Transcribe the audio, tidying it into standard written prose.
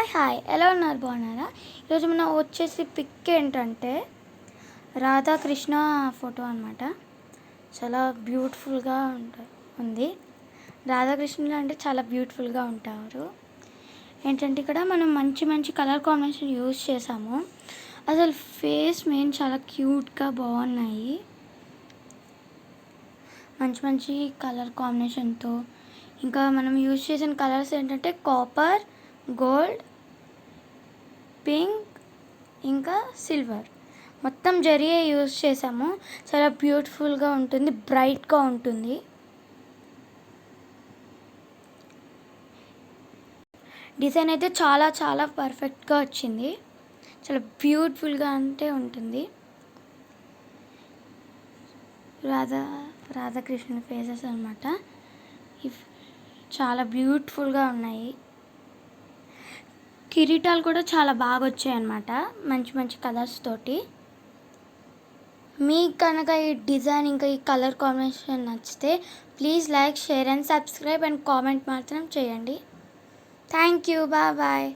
Hi ఎలా ఉన్నారు, బాగున్నారా? ఈరోజు మనం వచ్చేసి పిక్ ఏంటంటే రాధాకృష్ణ ఫోటో అనమాట. చాలా బ్యూటిఫుల్గా ఉంది. రాధాకృష్ణులు అంటే చాలా బ్యూటిఫుల్గా ఉంటారు. ఏంటంటే ఇక్కడ మనం మంచి మంచి కలర్ కాంబినేషన్ యూజ్ చేసాము. అసలు ఫేస్ మెయిన్ చాలా క్యూట్గా బాగున్నాయి. మంచి మంచి కలర్ కాంబినేషన్తో ఇంకా మనం యూజ్ చేసిన కలర్స్ ఏంటంటే కాపర్, గోల్డ్, పింక్ ఇంకా సిల్వర్ మొత్తం జరిగే యూజ్ చేసాము. చాలా బ్యూటిఫుల్గా ఉంటుంది, బ్రైట్గా ఉంటుంది. డిజైన్ అయితే చాలా చాలా పర్ఫెక్ట్గా వచ్చింది. చాలా బ్యూటిఫుల్గా అంటే ఉంటుంది. రాధాకృష్ణ ఫేసెస్ అనమాట. చాలా బ్యూటిఫుల్గా ఉన్నాయి. కిరీటాలు కూడా చాలా బాగా వచ్చాయి అన్నమాట, మంచి మంచి కలర్స్ తోటి. మీకు కనుక ఈ డిజైన్ ఇంకా ఈ కలర్ కాంబినేషన్ నచ్చితే please like, share and subscribe and comment మాత్రం చేయండి. Thank you, bye.